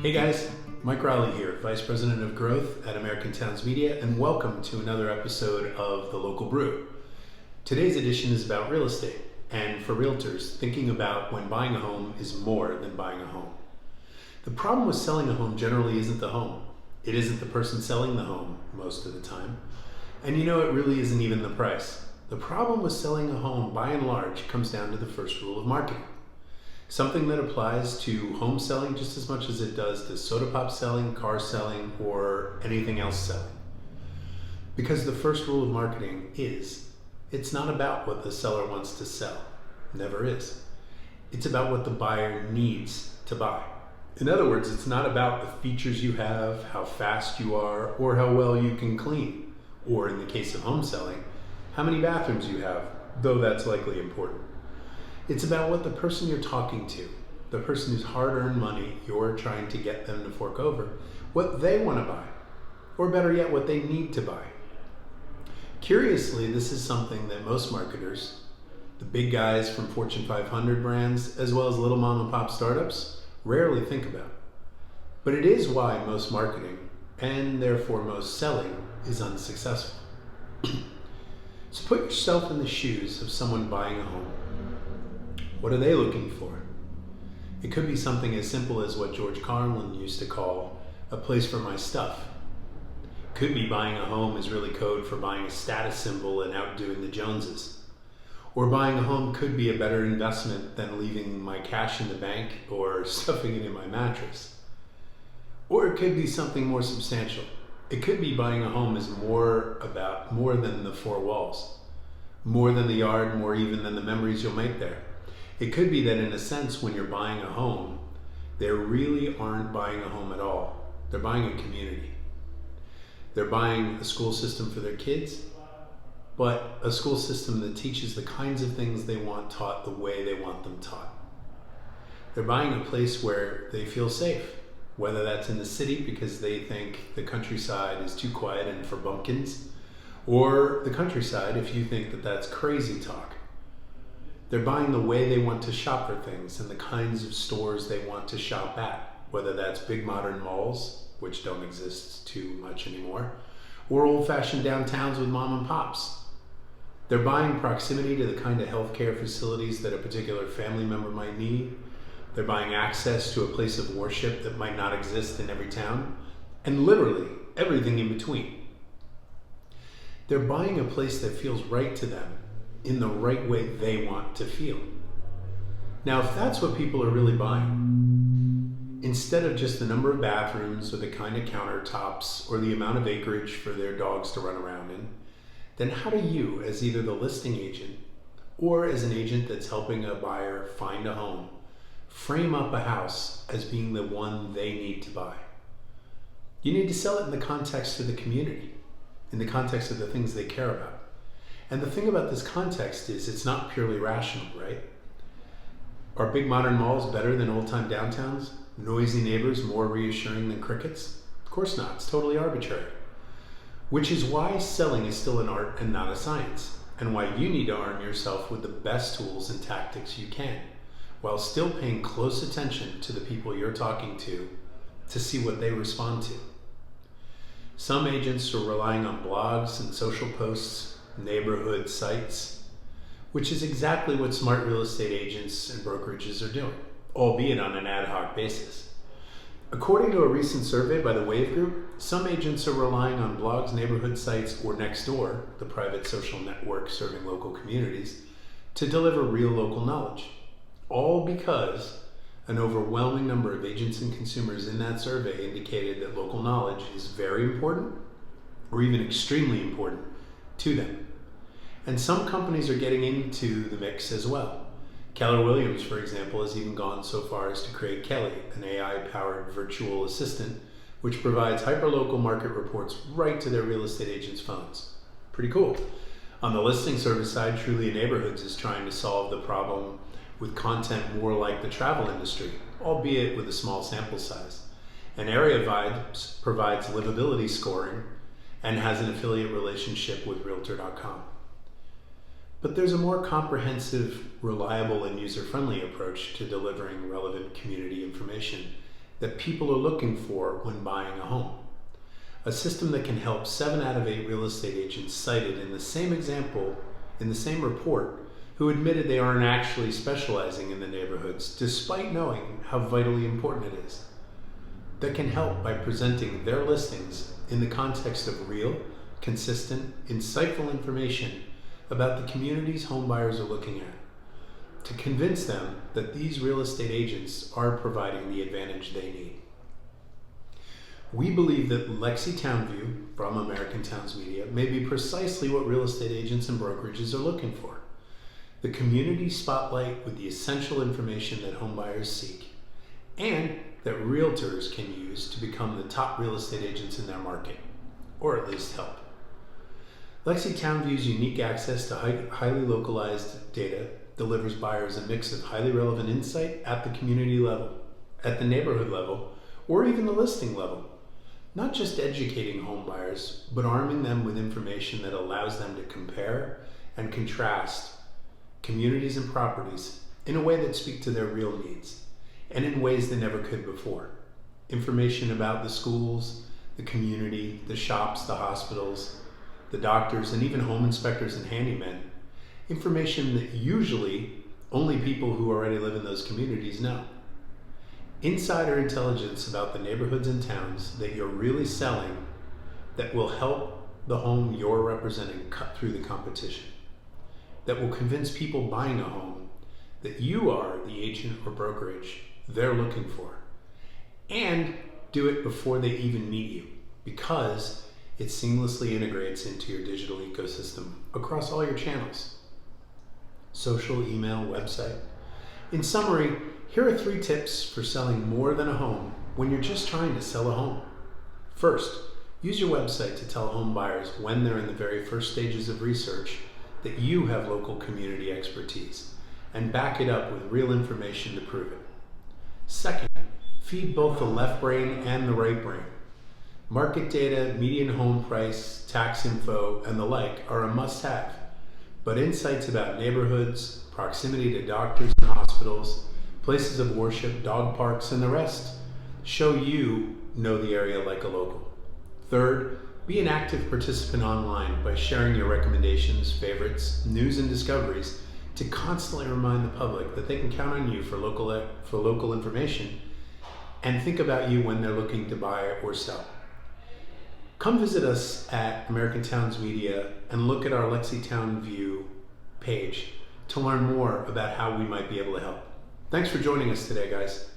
Hey guys, Mike Raleigh here, Vice President of Growth at American Towns Media, and welcome to another episode of The Local Brew. Today's edition is about real estate, and for realtors, thinking about when buying a home is more than buying a home. The problem with selling a home generally isn't the home. It isn't the person selling the home most of the time. And it really isn't even the price. The problem with selling a home, by and large, comes down to the first rule of marketing. Something that applies to home selling just as much as it does to soda pop selling, car selling, or anything else selling. Because the first rule of marketing is, it's not about what the seller wants to sell. Never is. It's about what the buyer needs to buy. In other words, it's not about the features you have, how fast you are, or how well you can clean. Or in the case of home selling, how many bathrooms you have, though that's likely important. It's about what the person you're talking to, the person whose hard-earned money you're trying to get them to fork over, what they want to buy, or better yet, what they need to buy. Curiously, this is something that most marketers, the big guys from Fortune 500 brands, as well as little mom and pop startups, rarely think about. But it is why most marketing, and therefore most selling, is unsuccessful. So put yourself in the shoes of someone buying a home. What are they looking for? It could be something as simple as what George Carlin used to call a place for my stuff. Could be buying a home is really code for buying a status symbol and outdoing the Joneses. Or buying a home could be a better investment than leaving my cash in the bank or stuffing it in my mattress. Or it could be something more substantial. It could be buying a home is more than the four walls, more than the yard, more even than the memories you'll make there. It could be that in a sense, when you're buying a home, they really aren't buying a home at all. They're buying a community. They're buying a school system for their kids, but a school system that teaches the kinds of things they want taught the way they want them taught. They're buying a place where they feel safe, whether that's in the city because they think the countryside is too quiet and for bumpkins, or the countryside if you think that that's crazy talk. They're buying the way they want to shop for things and the kinds of stores they want to shop at, whether that's big modern malls, which don't exist too much anymore, or old-fashioned downtowns with mom and pops. They're buying proximity to the kind of healthcare facilities that a particular family member might need. They're buying access to a place of worship that might not exist in every town, and literally everything in between. They're buying a place that feels right to them, in the right way they want to feel. Now, if that's what people are really buying, instead of just the number of bathrooms or the kind of countertops or the amount of acreage for their dogs to run around in, then how do you, as either the listing agent or as an agent that's helping a buyer find a home, frame up a house as being the one they need to buy? You need to sell it in the context of the community, in the context of the things they care about. And the thing about this context is it's not purely rational, right? Are big modern malls better than old-time downtowns? Noisy neighbors more reassuring than crickets? Of course not. It's totally arbitrary. Which is why selling is still an art and not a science, and why you need to arm yourself with the best tools and tactics you can, while still paying close attention to the people you're talking to see what they respond to. Some agents are relying on blogs and social posts, neighborhood sites, which is exactly what smart real estate agents and brokerages are doing, albeit on an ad hoc basis. According to a recent survey by the Wave Group, some agents are relying on blogs, neighborhood sites, or Nextdoor, the private social network serving local communities, to deliver real local knowledge. All because an overwhelming number of agents and consumers in that survey indicated that local knowledge is very important, or even extremely important, to them. And some companies are getting into the mix as well. Keller Williams, for example, has even gone so far as to create Kelly, an AI-powered virtual assistant, which provides hyperlocal market reports right to their real estate agents' phones. Pretty cool. On the listing service side, Trulia Neighborhoods is trying to solve the problem with content more like the travel industry, albeit with a small sample size. And Area Vibes provides livability scoring and has an affiliate relationship with Realtor.com. But there's a more comprehensive, reliable, and user-friendly approach to delivering relevant community information that people are looking for when buying a home. A system that can help 7 out of 8 real estate agents cited in the same example, in the same report, who admitted they aren't actually specializing in the neighborhoods despite knowing how vitally important it is. That can help by presenting their listings in the context of real, consistent, insightful information about the communities home buyers are looking at, to convince them that these real estate agents are providing the advantage they need. We believe that Lexi Townview from American Towns Media may be precisely what real estate agents and brokerages are looking for. The community spotlight with the essential information that home buyers seek, and that realtors can use to become the top real estate agents in their market, or at least help. Lexi Townview's unique access to highly localized data delivers buyers a mix of highly relevant insight at the community level, at the neighborhood level, or even the listing level. Not just educating home buyers, but arming them with information that allows them to compare and contrast communities and properties in a way that speak to their real needs, and in ways they never could before. Information about the schools, the community, the shops, the hospitals, the doctors, and even home inspectors and handymen. Information that usually only people who already live in those communities know. Insider intelligence about the neighborhoods and towns that you're really selling that will help the home you're representing cut through the competition. That will convince people buying a home that you are the agent or brokerage they're looking for. And do it before they even meet you, because it seamlessly integrates into your digital ecosystem across all your channels. Social, email, website. In summary, here are 3 tips for selling more than a home when you're just trying to sell a home. First, use your website to tell home buyers when they're in the very first stages of research that you have local community expertise, and back it up with real information to prove it. Second, feed both the left brain and the right brain. Market data, median home price, tax info, and the like are a must-have, but insights about neighborhoods, proximity to doctors and hospitals, places of worship, dog parks, and the rest show you know the area like a local. Third, be an active participant online by sharing your recommendations, favorites, news, and discoveries to constantly remind the public that they can count on you for local information and think about you when they're looking to buy or sell. Come visit us at American Towns Media and look at our Lexi Townview page to learn more about how we might be able to help. Thanks for joining us today, guys.